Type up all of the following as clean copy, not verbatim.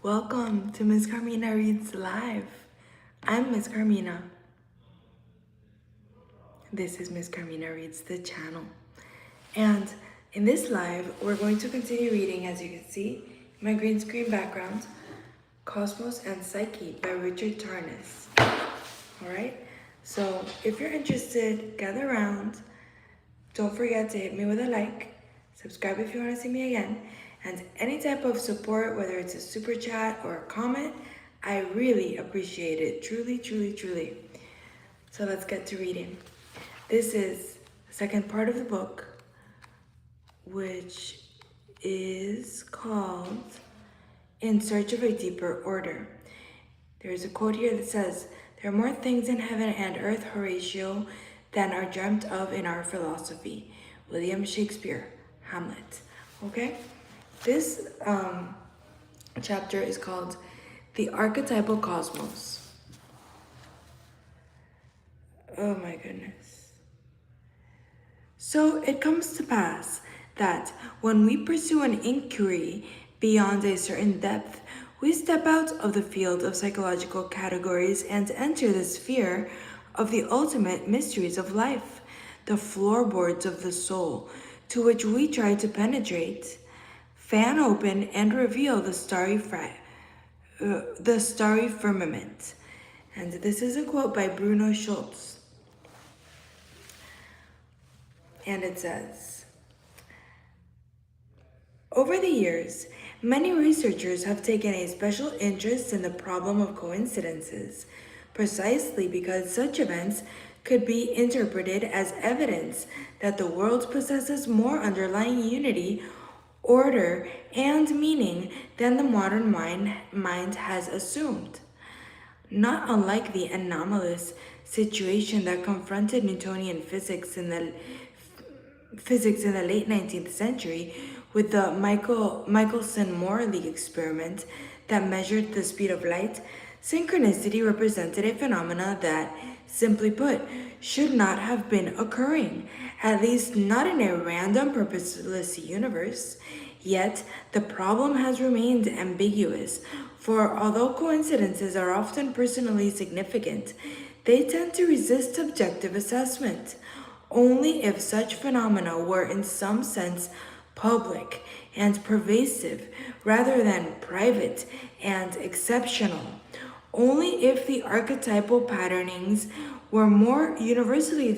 Welcome to Ms.Carmina Reads Live. I'm Ms.Carmina. This is Ms.Carmina Reads, the channel. And in this live, we're going to continue reading, as you can see, my green screen background, Cosmos and Psyche by Richard Tarnas. All right? So if you're interested, gather around. Don't forget to hit me with a like. Subscribe if you want to see me again. And any type of support, whether it's a super chat or a comment, I really appreciate it. Truly, truly, truly. So let's get to reading. This is the second part of the book, which is called In Search of a Deeper Order. There's a quote here that says, "There are more things in heaven and earth, Horatio, than are dreamt of in our philosophy." William Shakespeare, Hamlet. Okay? This chapter is called The Archetypal Cosmos. Oh my goodness. So it comes to pass that when we pursue an inquiry beyond a certain depth, we step out of the field of psychological categories and enter the sphere of the ultimate mysteries of life, the floorboards of the soul, to which we try to penetrate, fan open, and reveal the starry firmament. And this is a quote by Bruno Schultz. And it says, "Over the years, many researchers have taken a special interest in the problem of coincidences, precisely because such events could be interpreted as evidence that the world possesses more underlying unity, order, and meaning than the modern mind has assumed. Not unlike the anomalous situation that confronted Newtonian physics in the late 19th century with the Michelson-Morley experiment that measured the speed of light, synchronicity represented a phenomena that, simply put, should not have been occurring, at least not in a random, purposeless universe. Yet, the problem has remained ambiguous, for although coincidences are often personally significant, they tend to resist objective assessment. Only if such phenomena were in some sense public and pervasive, rather than private and exceptional. Only if the archetypal patternings were more universally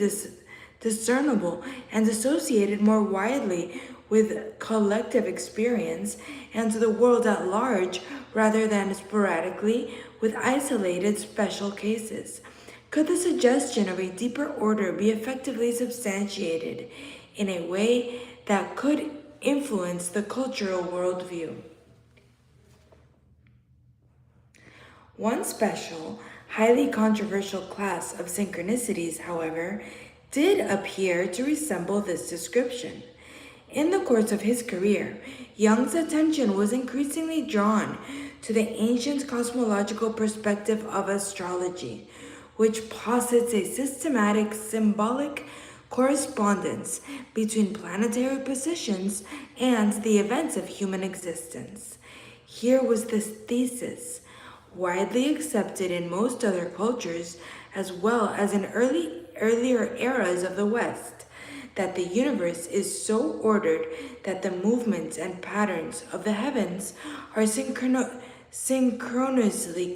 discernible and associated more widely with collective experience and the world at large, rather than sporadically with isolated special cases, could the suggestion of a deeper order be effectively substantiated in a way that could influence the cultural worldview. One special, highly controversial class of synchronicities, however, did appear to resemble this description. In the course of his career, Jung's attention was increasingly drawn to the ancient cosmological perspective of astrology, which posits a systematic symbolic correspondence between planetary positions and the events of human existence. Here was this thesis, widely accepted in most other cultures as well as in earlier eras of the West, that the universe is so ordered that the movements and patterns of the heavens are synchronously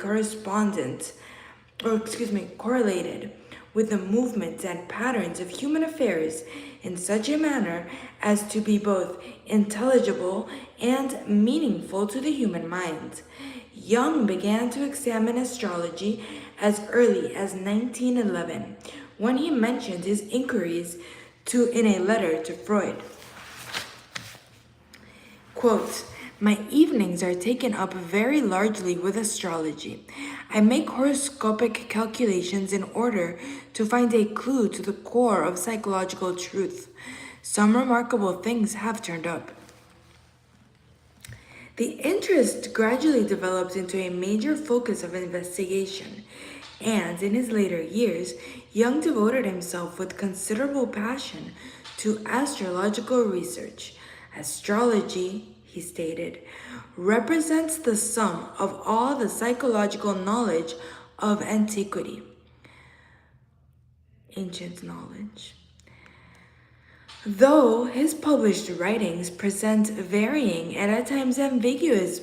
correlated with the movements and patterns of human affairs in such a manner as to be both intelligible and meaningful to the human mind. Jung began to examine astrology as early as 1911, when he mentioned his inquiries in a letter to Freud. Quote, "My evenings are taken up very largely with astrology. I make horoscopic calculations in order to find a clue to the core of psychological truth. Some remarkable things have turned up." The interest gradually developed into a major focus of investigation, and in his later years, Jung devoted himself with considerable passion to astrological research. "Astrology," he stated, represents the sum of all the psychological knowledge of antiquity. Ancient knowledge. Though his published writings present varying and at times ambiguous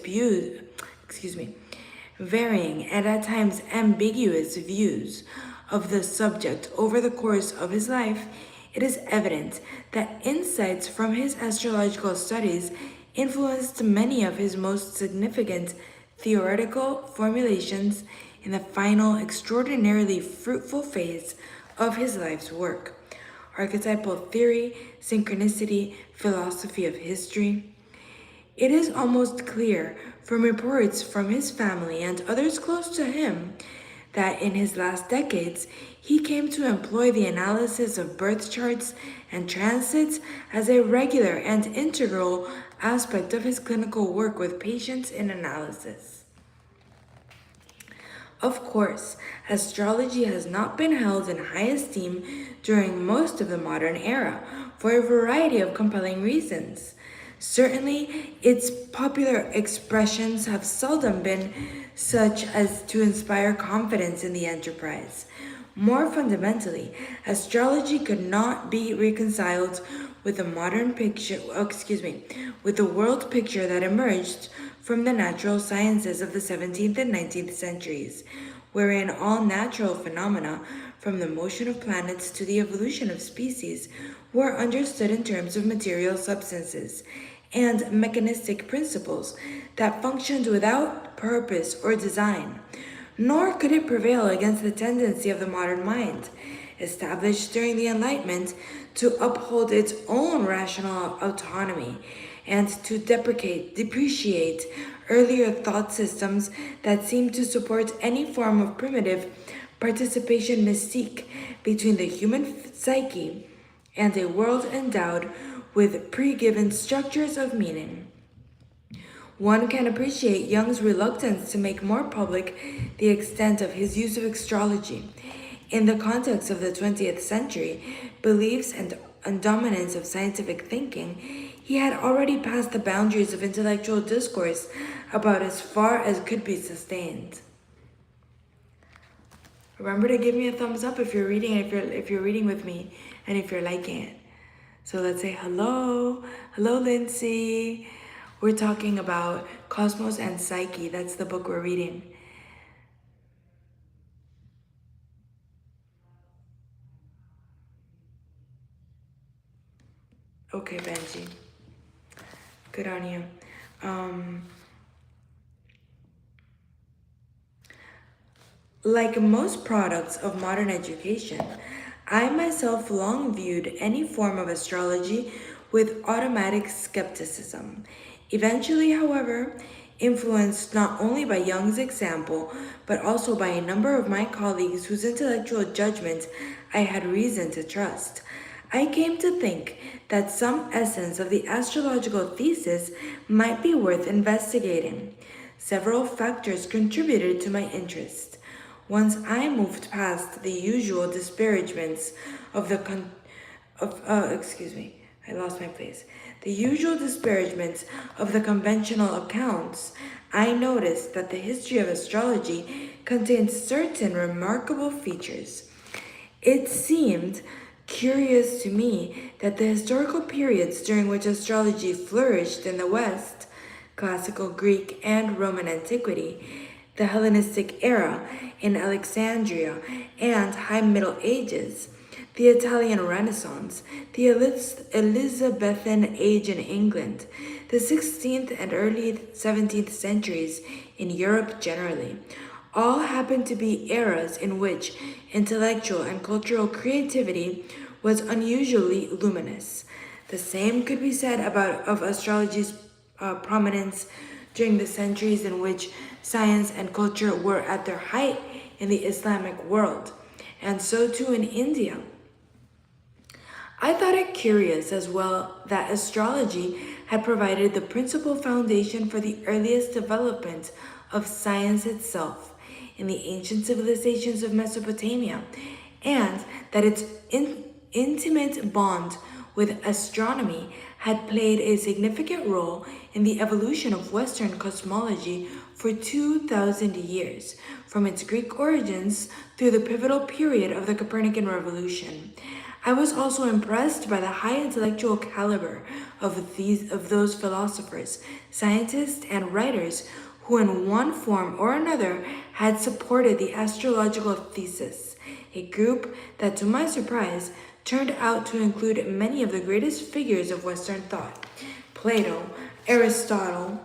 views of the subject over the course of his life, it is evident that insights from his astrological studies influenced many of his most significant theoretical formulations in the final, extraordinarily fruitful phase of his life's work. Archetypal theory, synchronicity, philosophy of history. It is almost clear from reports from his family and others close to him that in his last decades, he came to employ the analysis of birth charts and transits as a regular and integral aspect of his clinical work with patients in analysis. Of course, astrology has not been held in high esteem during most of the modern era for a variety of compelling reasons. Certainly, its popular expressions have seldom been such as to inspire confidence in the enterprise. More fundamentally, astrology could not be reconciled with the with the world picture that emerged from the natural sciences of the 17th and 19th centuries, wherein all natural phenomena, from the motion of planets to the evolution of species, were understood in terms of material substances and mechanistic principles that functioned without purpose or design. Nor could it prevail against the tendency of the modern mind, established during the Enlightenment, to uphold its own rational autonomy and to depreciate earlier thought systems that seemed to support any form of primitive participation mystique between the human psyche and a world endowed with pre-given structures of meaning. One can appreciate Jung's reluctance to make more public the extent of his use of astrology. In the context of the 20th century, beliefs and dominance of scientific thinking, he had already passed the boundaries of intellectual discourse about as far as could be sustained. Remember to give me a thumbs up if you're reading, if you're reading with me, and if you're liking it. So let's say hello, Lindsay. We're talking about Cosmos and Psyche. That's the book we're reading. Okay, Benji. Good on you. Like most products of modern education, I myself long viewed any form of astrology with automatic skepticism. Eventually, however, influenced not only by Jung's example, but also by a number of my colleagues whose intellectual judgment I had reason to trust, I came to think that some essence of the astrological thesis might be worth investigating. Several factors contributed to my interest. Once I moved past the usual disparagements of the the usual disparagements of the conventional accounts, I noticed that the history of astrology contained certain remarkable features. It seemed curious to me that the historical periods during which astrology flourished in the West, classical Greek and Roman antiquity, the Hellenistic era in Alexandria and High Middle Ages, the Italian Renaissance, the Elizabethan Age in England, the 16th and early 17th centuries in Europe generally, all happen to be eras in which intellectual and cultural creativity was unusually luminous. The same could be said of astrology's prominence during the centuries in which science and culture were at their height in the Islamic world, and so too in India. I thought it curious as well that astrology had provided the principal foundation for the earliest development of science itself in the ancient civilizations of Mesopotamia, and that its intimate bond with astronomy had played a significant role in the evolution of Western cosmology for 2,000 years, from its Greek origins through the pivotal period of the Copernican Revolution. I was also impressed by the high intellectual caliber of those philosophers, scientists, and writers who in one form or another had supported the astrological thesis, a group that, to my surprise, turned out to include many of the greatest figures of Western thought: Plato, Aristotle,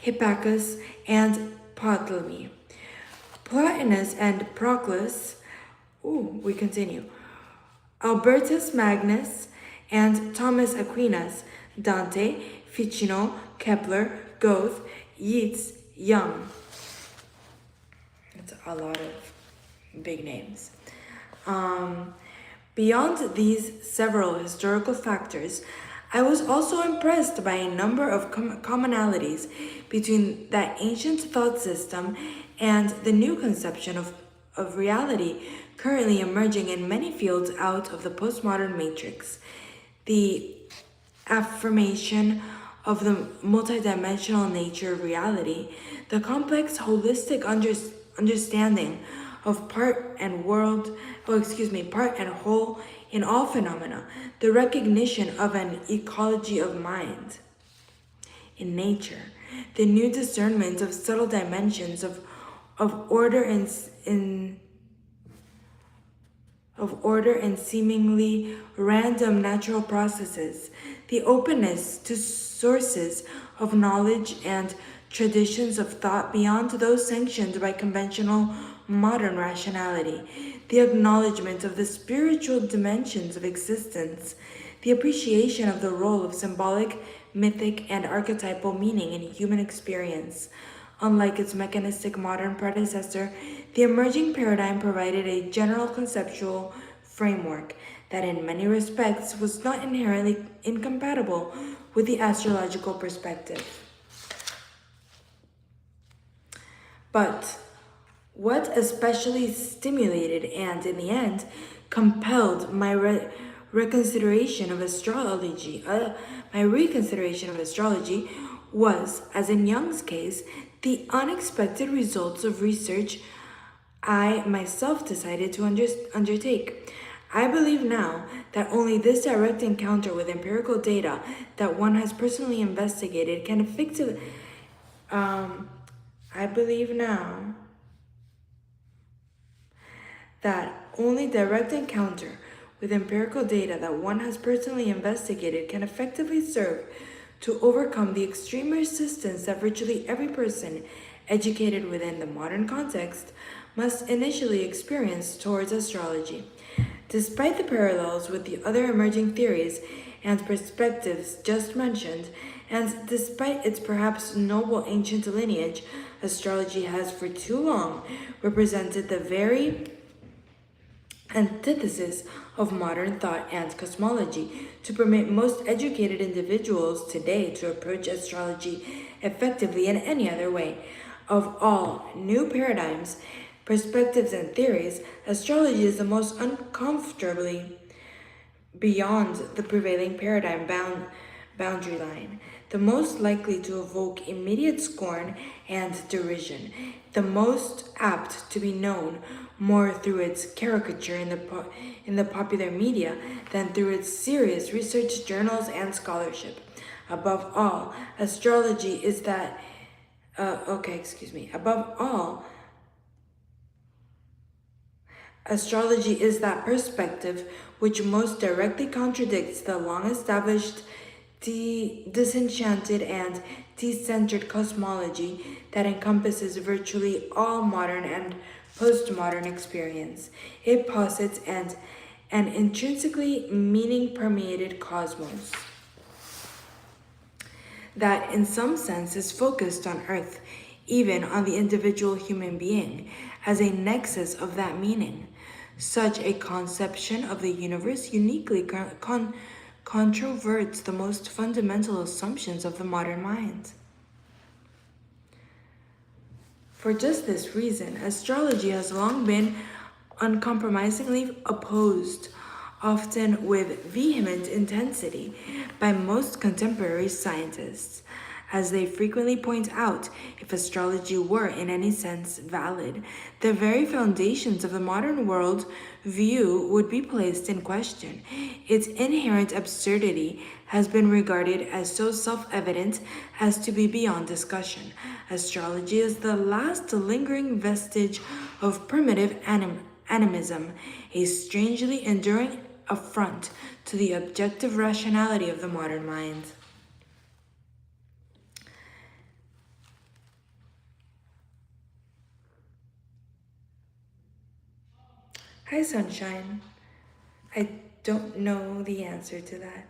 Hipparchus, and Ptolemy. Plotinus and Proclus, we continue. Albertus Magnus and Thomas Aquinas, Dante, Ficino, Kepler, Goethe, Yeats, Jung. That's a lot of big names. Beyond these several historical factors, I was also impressed by a number of commonalities between that ancient thought system and the new conception of reality currently emerging in many fields out of the postmodern matrix. The affirmation of the multidimensional nature of reality, the complex holistic understanding of part and whole in all phenomena, the recognition of an ecology of mind in nature, the new discernment of subtle dimensions of order and seemingly random natural processes, the openness to sources of knowledge and traditions of thought beyond those sanctioned by conventional modern rationality, the acknowledgement of the spiritual dimensions of existence, the appreciation of the role of symbolic, mythic, and archetypal meaning in human experience. Unlike its mechanistic modern predecessor, the emerging paradigm provided a general conceptual framework that in many respects was not inherently incompatible with the astrological perspective. But what especially stimulated and, in the end, compelled my reconsideration of astrology was, as in Jung's case, the unexpected results of research I myself decided to undertake. I believe now that only this direct encounter with empirical data that one has personally investigated can effectively serve to overcome the extreme resistance that virtually every person educated within the modern context must initially experience towards astrology. Despite the parallels with the other emerging theories and perspectives just mentioned, and despite its perhaps noble ancient lineage, astrology has for too long represented the very antithesis of modern thought and cosmology. To permit most educated individuals today to approach astrology effectively in any other way. Of all new paradigms, perspectives, and theories, astrology is the most uncomfortably beyond the prevailing paradigm boundary line, the most likely to evoke immediate scorn and derision, the most apt to be known more through its caricature in the popular media than through its serious research journals and scholarship. Above all, astrology is that astrology is that perspective which most directly contradicts the long-established disenchanted and decentered cosmology that encompasses virtually all modern and postmodern experience. It posits an intrinsically meaning-permeated cosmos that in some sense is focused on Earth, even on the individual human being, as a nexus of that meaning. Such a conception of the universe uniquely controverts the most fundamental assumptions of the modern mind. For just this reason, astrology has long been uncompromisingly opposed often with vehement intensity, by most contemporary scientists. As they frequently point out, if astrology were in any sense valid, the very foundations of the modern world view would be placed in question. Its inherent absurdity has been regarded as so self-evident as to be beyond discussion. Astrology is the last lingering vestige of primitive animism, a strangely enduring affront to the objective rationality of the modern mind. Hi, Sunshine. I don't know the answer to that.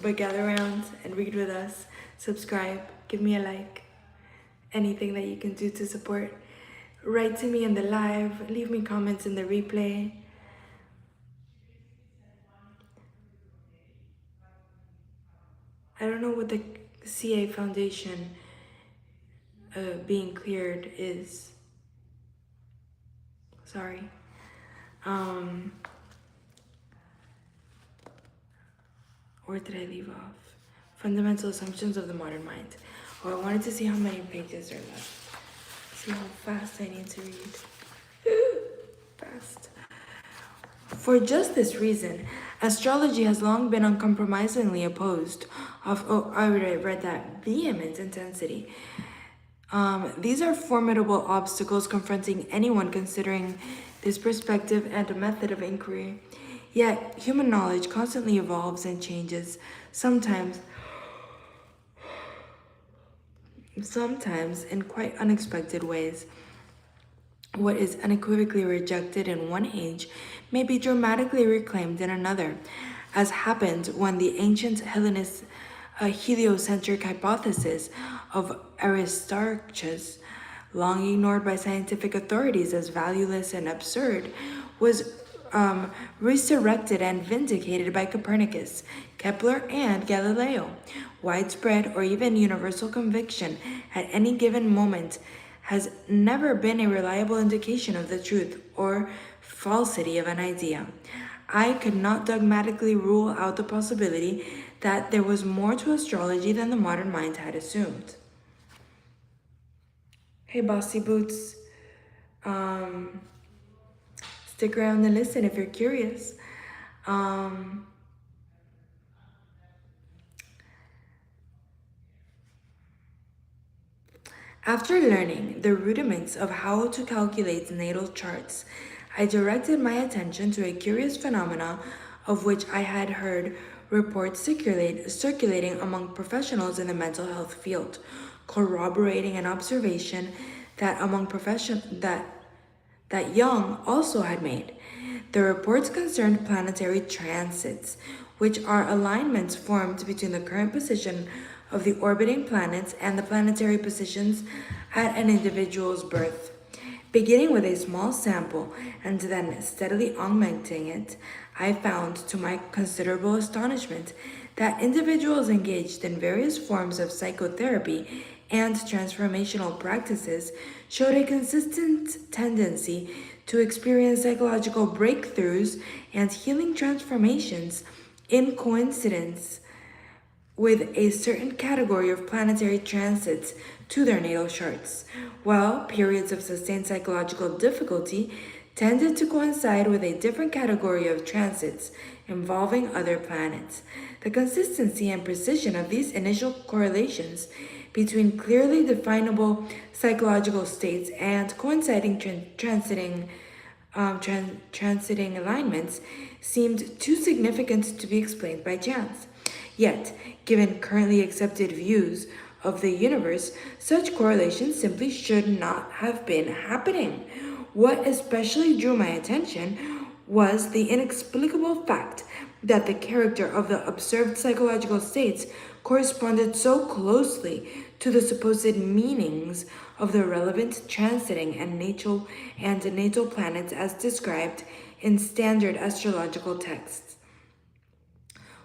But gather around and read with us. Subscribe. Give me a like. Anything that you can do to support. Write to me in the live. Leave me comments in the replay. I don't know what the CA Foundation being cleared is. Sorry. Where did I leave off? Fundamental assumptions of the modern mind. Oh, I wanted to see how many pages are left. See how fast I need to read. Fast. For just this reason, astrology has long been uncompromisingly opposed of, I already read that, vehement intensity. These are formidable obstacles confronting anyone considering this perspective and a method of inquiry. Yet, human knowledge constantly evolves and changes, sometimes in quite unexpected ways. What is unequivocally rejected in one age may be dramatically reclaimed in another, as happened when the ancient Hellenist heliocentric hypothesis of Aristarchus, long ignored by scientific authorities as valueless and absurd, was resurrected and vindicated by Copernicus, Kepler, and Galileo. Widespread or even universal conviction at any given moment has never been a reliable indication of the truth or falsity of an idea. I could not dogmatically rule out the possibility that there was more to astrology than the modern mind had assumed. Hey, Bossy Boots. Stick around and listen if you're curious. After learning the rudiments of how to calculate natal charts, I directed my attention to a curious phenomena of which I had heard reports circulating among professionals in the mental health field, corroborating an observation that that Jung also had made. The reports concerned planetary transits, which are alignments formed between the current position of the orbiting planets and the planetary positions at an individual's birth. Beginning with a small sample and then steadily augmenting it, I found, to my considerable astonishment, that individuals engaged in various forms of psychotherapy and transformational practices showed a consistent tendency to experience psychological breakthroughs and healing transformations in coincidence with a certain category of planetary transits to their natal charts, while periods of sustained psychological difficulty tended to coincide with a different category of transits involving other planets. The consistency and precision of these initial correlations between clearly definable psychological states and coinciding transiting alignments seemed too significant to be explained by chance. Yet, given currently accepted views of the universe, such correlations simply should not have been happening. What especially drew my attention was the inexplicable fact that the character of the observed psychological states corresponded so closely to the supposed meanings of the relevant transiting and natal planets as described in standard astrological texts.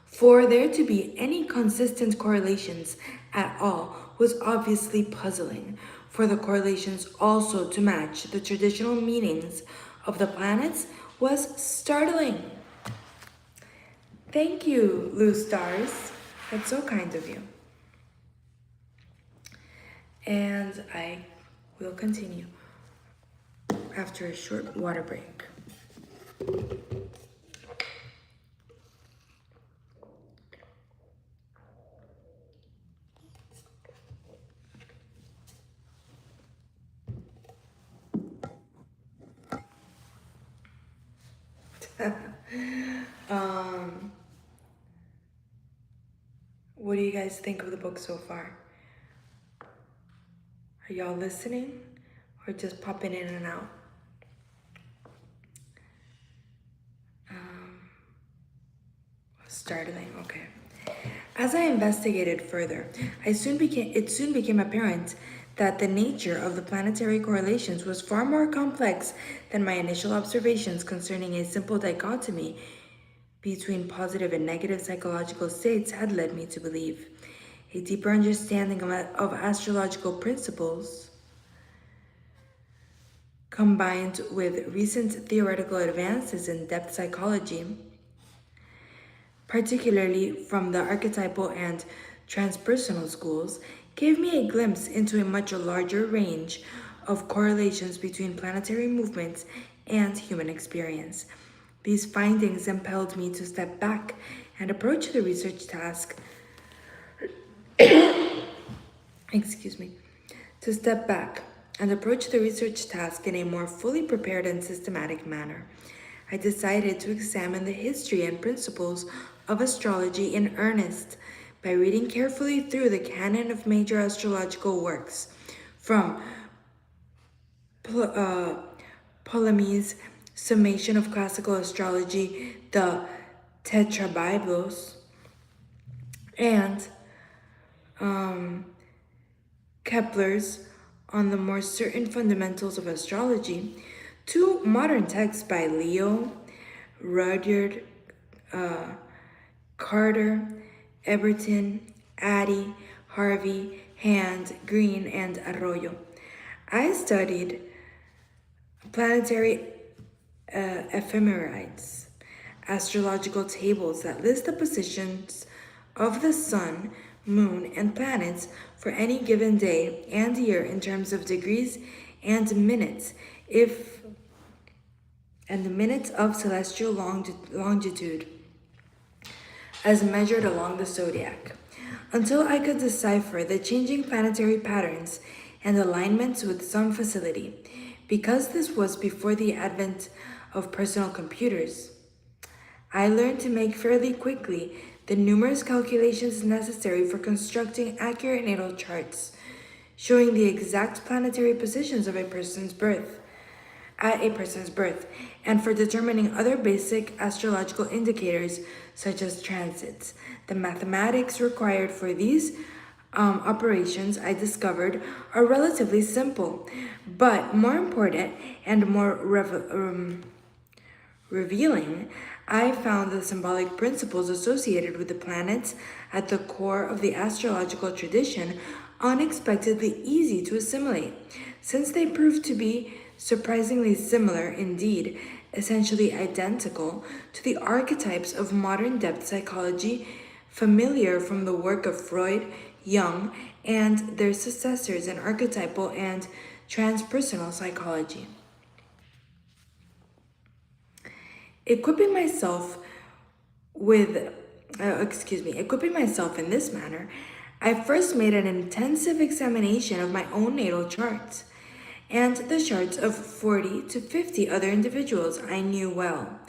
For there to be any consistent correlations at all was obviously puzzling, for the correlations also to match the traditional meanings of the planets was startling. Thank you, Loose Stars. That's so kind of you. And I will continue after a short water break. What do you guys think of the book so far? Are y'all listening or just popping in and out? Startling, okay. As I investigated further, it soon became apparent that the nature of the planetary correlations was far more complex than my initial observations concerning a simple dichotomy between positive and negative psychological states had led me to believe. A deeper understanding of astrological principles, combined with recent theoretical advances in depth psychology, particularly from the archetypal and transpersonal schools, gave me a glimpse into a much larger range of correlations between planetary movements and human experience. These findings impelled me to step back and approach the research task. To step back and approach the research task in a more fully prepared and systematic manner. I decided to examine the history and principles of astrology in earnest by reading carefully through the canon of major astrological works, from Ptolemy's summation of classical astrology, the Tetrabiblos, and Kepler's On the More Certain Fundamentals of Astrology, to modern texts by Leo, Rudyard, Carter, Eberton, Addy, Harvey, Hand, Green, and Arroyo. I studied planetary ephemerides, astrological tables that list the positions of the sun, moon, and planets for any given day and year in terms of degrees and minutes, and the minutes of celestial longitude as measured along the zodiac, until I could decipher the changing planetary patterns and alignments with some facility. Because this was before the advent of personal computers, I learned to make fairly quickly the numerous calculations necessary for constructing accurate natal charts, showing the exact planetary positions of a person's birth, and for determining other basic astrological indicators such as transits. The mathematics required for these operations, I discovered, are relatively simple, but more important and more revealing. I found the symbolic principles associated with the planets at the core of the astrological tradition unexpectedly easy to assimilate, since they proved to be surprisingly similar, indeed essentially identical, to the archetypes of modern depth psychology familiar from the work of Freud, Jung, and their successors in archetypal and transpersonal psychology. Equipping myself in this manner, I first made an intensive examination of my own natal charts and the charts of 40 to 50 other individuals I knew well,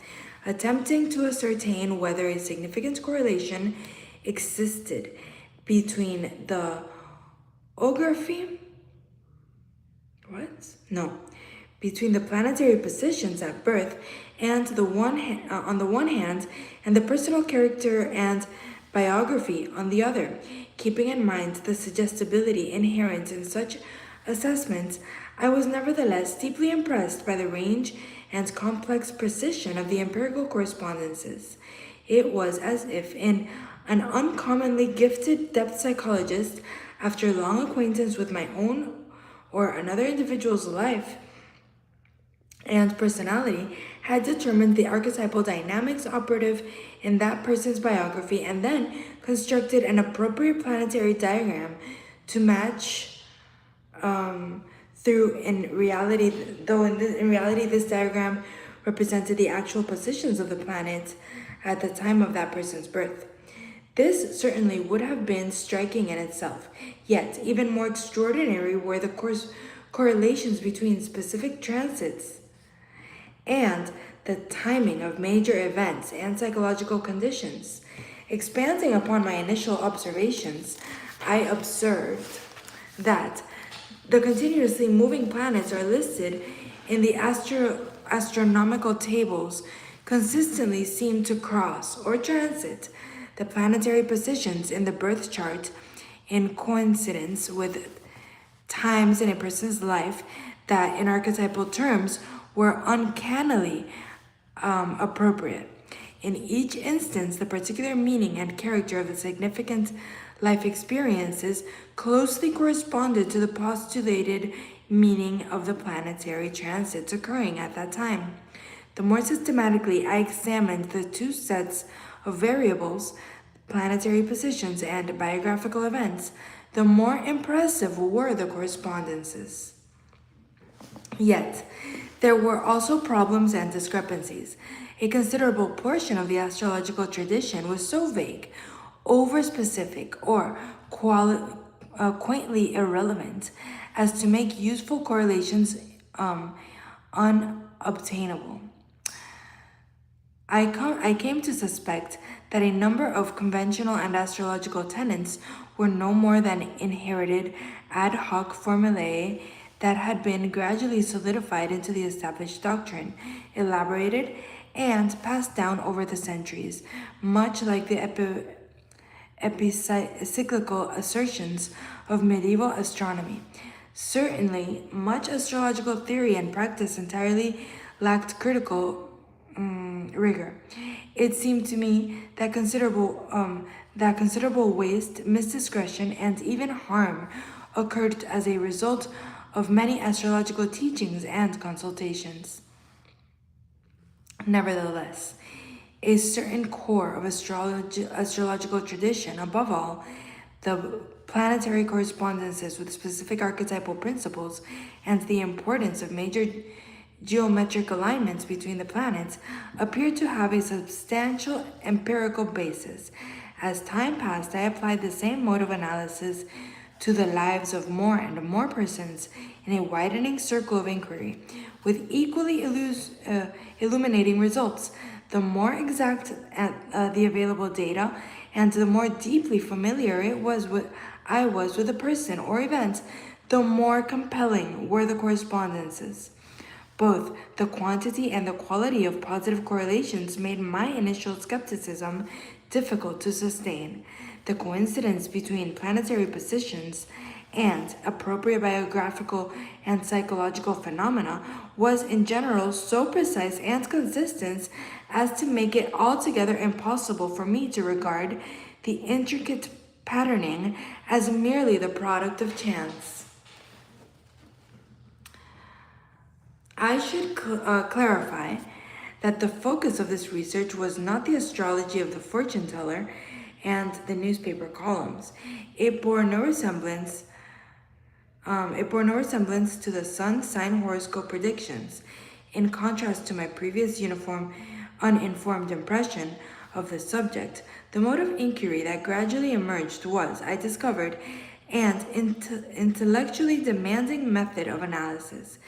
attempting to ascertain whether a significant correlation existed between the between the planetary positions at birth and on the one hand, and the personal character and biography on the other. Keeping in mind the suggestibility inherent in such assessments, I was nevertheless deeply impressed by the range and complex precision of the empirical correspondences. It was as if an uncommonly gifted depth psychologist, after long acquaintance with my own or another individual's life, and personality had determined the archetypal dynamics operative in that person's biography and then constructed an appropriate planetary diagram to match through in reality, in reality this diagram represented the actual positions of the planets at the time of that person's birth. This certainly would have been striking in itself, yet even more extraordinary were the correlations between specific transits and the timing of major events and psychological conditions. Expanding upon my initial observations, I observed that the continuously moving planets are listed in the astronomical tables consistently seem to cross or transit the planetary positions in the birth chart in coincidence with times in a person's life that in archetypal terms were uncannily appropriate. In each instance, the particular meaning and character of the significant life experiences closely corresponded to the postulated meaning of the planetary transits occurring at that time. The more systematically I examined the two sets of variables, planetary positions and biographical events, the more impressive were the correspondences. Yet, there were also problems and discrepancies. A considerable portion of the astrological tradition was so vague, over-specific, or quaintly irrelevant as to make useful correlations unobtainable. I came to suspect that a number of conventional and astrological tenets were no more than inherited ad hoc formulae that had been gradually solidified into the established doctrine, elaborated and passed down over the centuries, much like the epicyclical assertions of medieval astronomy. Certainly, much astrological theory and practice entirely lacked critical rigor. It seemed to me that considerable waste, misdiscretion, and even harm occurred as a result of many astrological teachings and consultations. Nevertheless, a certain core of astrological tradition, above all, the planetary correspondences with specific archetypal principles and the importance of major geometric alignments between the planets, appeared to have a substantial empirical basis. As time passed, I applied the same mode of analysis to the lives of more and more persons in a widening circle of inquiry, with equally illuminating results. The more exact the available data, and the more deeply familiar I was with a person or event, the more compelling were the correspondences. Both the quantity and the quality of positive correlations made my initial skepticism difficult to sustain. The coincidence between planetary positions and appropriate biographical and psychological phenomena was in general so precise and consistent as to make it altogether impossible for me to regard the intricate patterning as merely the product of chance. I should clarify that the focus of this research was not the astrology of the fortune teller and the newspaper columns. It bore no resemblance to the sun sign horoscope predictions. In contrast to my previous uninformed impression of the subject, the mode of inquiry that gradually emerged was, I discovered, an intellectually demanding method of analysis,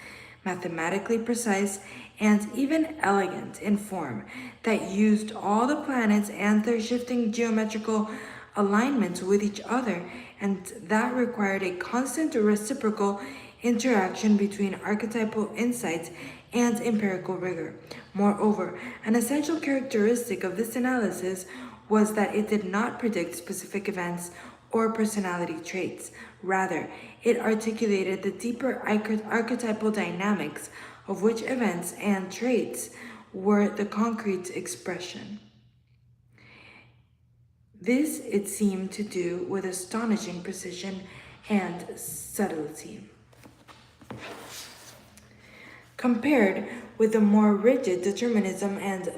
mathematically precise and even elegant in form, that used all the planets and their shifting geometrical alignments with each other, and that required a constant reciprocal interaction between archetypal insights and empirical rigor. Moreover, an essential characteristic of this analysis was that it did not predict specific events or personality traits. Rather, it articulated the deeper archetypal dynamics of which events and traits were the concrete expression. This it seemed to do with astonishing precision and subtlety. Compared with the more rigid determinism and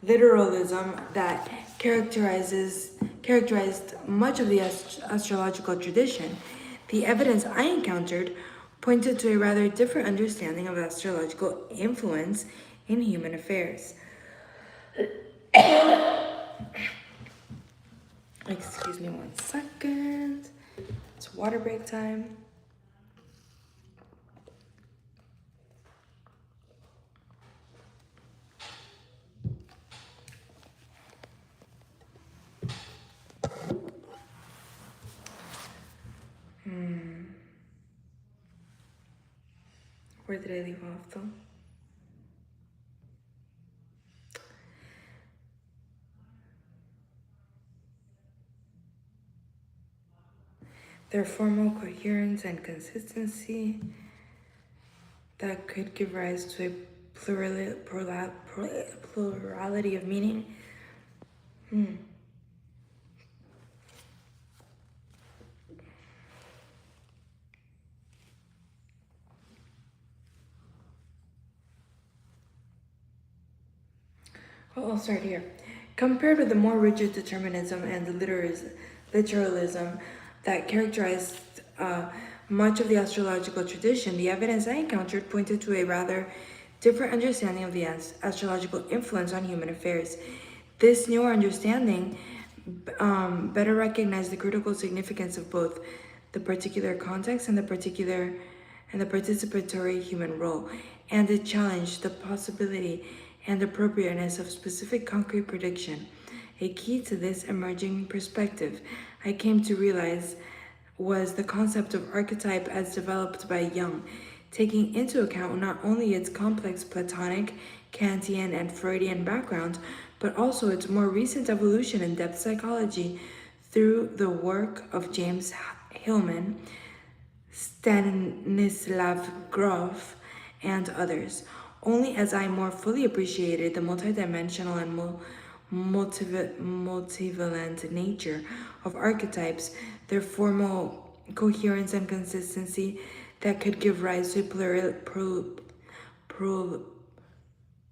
literalism that characterized much of the astrological tradition. The evidence I encountered pointed to a rather different understanding of astrological influence in human affairs. Excuse me 1 second. It's water break time. Where did I leave off though? Their formal coherence and consistency that could give rise to a plurality of meaning. Well, I'll start here. Compared with the more rigid determinism and literalism that characterized much of the astrological tradition, the evidence I encountered pointed to a rather different understanding of the astrological influence on human affairs. This newer understanding better recognized the critical significance of both the particular context and the participatory human role, and it challenged the possibility and appropriateness of specific concrete prediction. A key to this emerging perspective I came to realize was the concept of archetype as developed by Jung, taking into account not only its complex Platonic, Kantian, and Freudian background, but also its more recent evolution in depth psychology through the work of James Hillman, Stanislav Grof, and others. Only as I more fully appreciated the multidimensional and multivalent nature of archetypes, their formal coherence and consistency that could give rise to a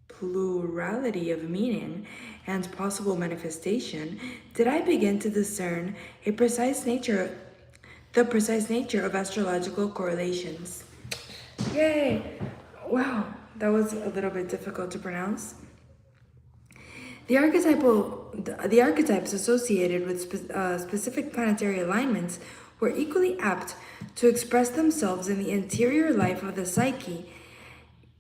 plurality of meaning and possible manifestation, did I begin to discern the precise nature of astrological correlations. Yay! Wow, that was a little bit difficult to pronounce. The archetypes associated with specific planetary alignments were equally apt to express themselves in the interior life of the psyche,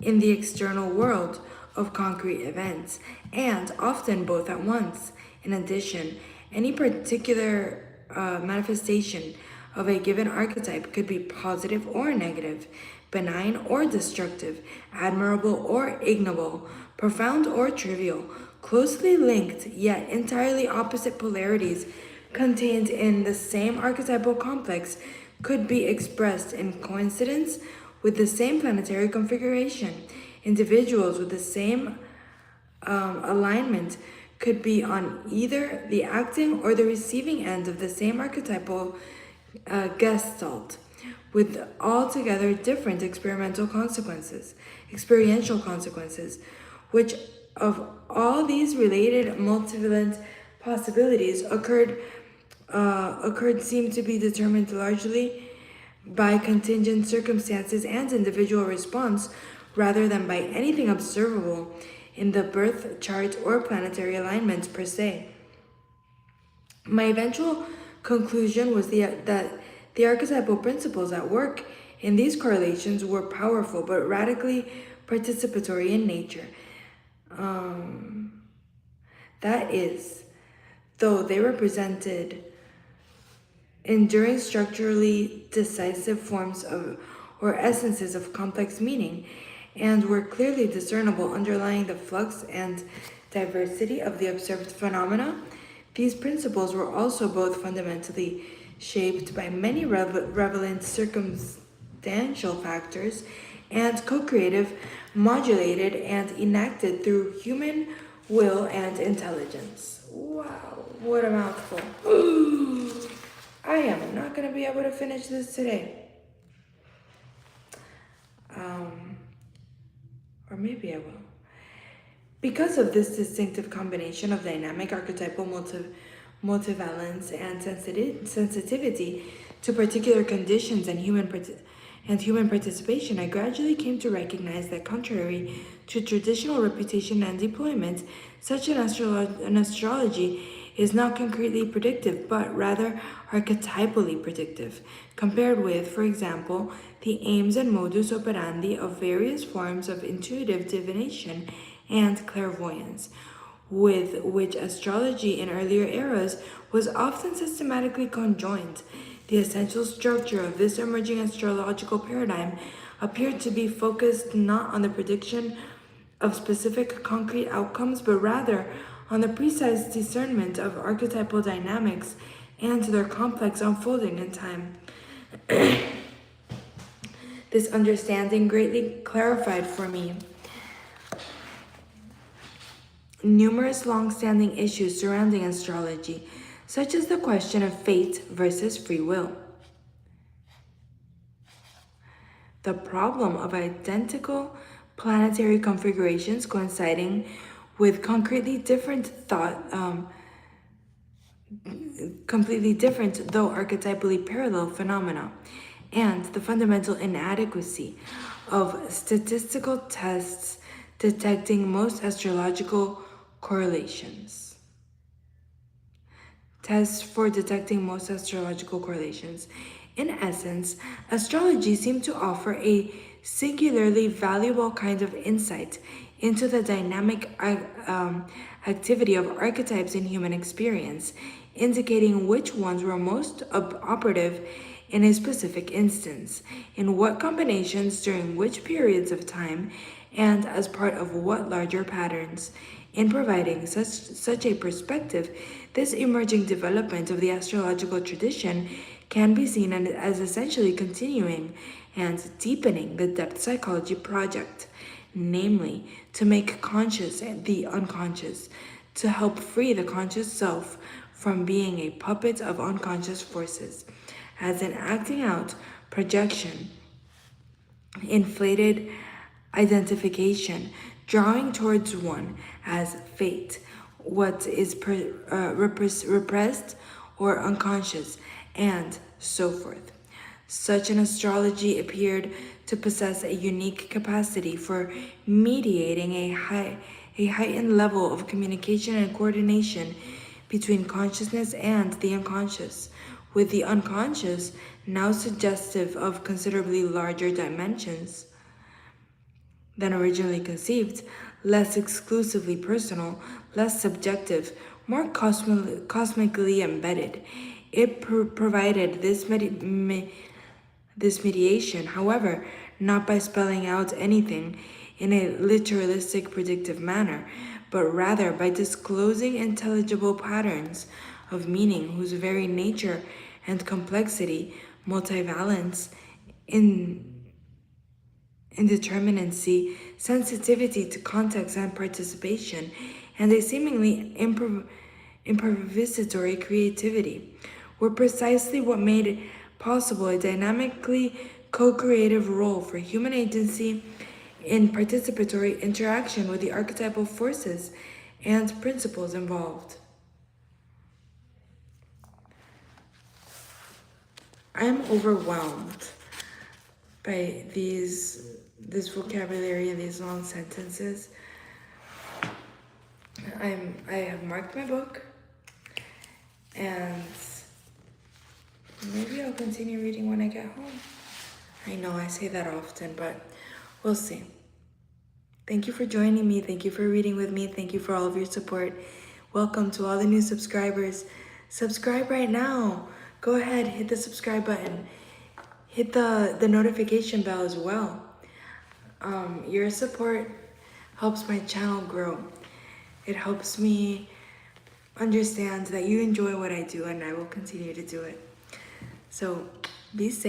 in the external world of concrete events, and often both at once. In addition, any particular manifestation of a given archetype could be positive or negative, benign or destructive, admirable or ignoble, profound or trivial. Closely linked yet entirely opposite polarities contained in the same archetypal complex could be expressed in coincidence with the same planetary configuration. Individuals with the same alignment could be on either the acting or the receiving end of the same archetypal gestalt, with altogether different experiential consequences, which of all these related multivalent possibilities occurred seemed to be determined largely by contingent circumstances and individual response rather than by anything observable in the birth chart or planetary alignments per se. My eventual conclusion was that the archetypal principles at work in these correlations were powerful but radically participatory in nature. That is, though they represented enduring structurally decisive forms of or essences of complex meaning, and were clearly discernible underlying the flux and diversity of the observed phenomena, these principles were also both fundamentally shaped by many relevant circumstantial factors and co-creative, modulated, and enacted through human will and intelligence. Wow, what a mouthful. I am not going to be able to finish this today. Or maybe I will. Because of this distinctive combination of dynamic archetypal multivalence and sensitivity to particular conditions and human participation, I gradually came to recognize that contrary to traditional reputation and deployment, such an astrology is not concretely predictive, but rather archetypally predictive, compared with, for example, the aims and modus operandi of various forms of intuitive divination and clairvoyance, with which astrology in earlier eras was often systematically conjoined. The essential structure of this emerging astrological paradigm appeared to be focused not on the prediction of specific concrete outcomes, but rather on the precise discernment of archetypal dynamics and their complex unfolding in time. This understanding greatly clarified for me numerous long-standing issues surrounding astrology, such as the question of fate versus free will, the problem of identical planetary configurations coinciding with completely different though archetypally parallel phenomena, and the fundamental inadequacy of statistical tests detecting most astrological correlations. Tests for detecting most astrological correlations. In essence, astrology seemed to offer a singularly valuable kind of insight into the dynamic activity of archetypes in human experience, indicating which ones were most operative in a specific instance, in what combinations during which periods of time, and as part of what larger patterns. In providing such a perspective, this emerging development of the astrological tradition can be seen as essentially continuing and deepening the depth psychology project, namely, to make conscious the unconscious, to help free the conscious self from being a puppet of unconscious forces, as in acting out projection, inflated identification, drawing towards one as fate, what is repressed or unconscious, and so forth. Such an astrology appeared to possess a unique capacity for mediating a heightened level of communication and coordination between consciousness and the unconscious, with the unconscious now suggestive of considerably larger dimensions than originally conceived, less exclusively personal, less subjective, more cosmically embedded. It provided this mediation, however, not by spelling out anything in a literalistic predictive manner, but rather by disclosing intelligible patterns of meaning whose very nature and complexity, multivalence, indeterminacy, sensitivity to context and participation, and a seemingly improvisatory creativity were precisely what made possible a dynamically co-creative role for human agency in participatory interaction with the archetypal forces and principles involved. I am overwhelmed by this vocabulary and these long sentences. I have marked my book, and maybe I'll continue reading when I get home. I know I say that often, but we'll see. Thank you for joining me. Thank you for reading with me. Thank you for all of your support. Welcome to all the new subscribers. Subscribe right now. Go ahead, hit the subscribe button. Hit the notification bell as well. Your support helps my channel grow. It helps me understand that you enjoy what I do, and I will continue to do it. So be safe.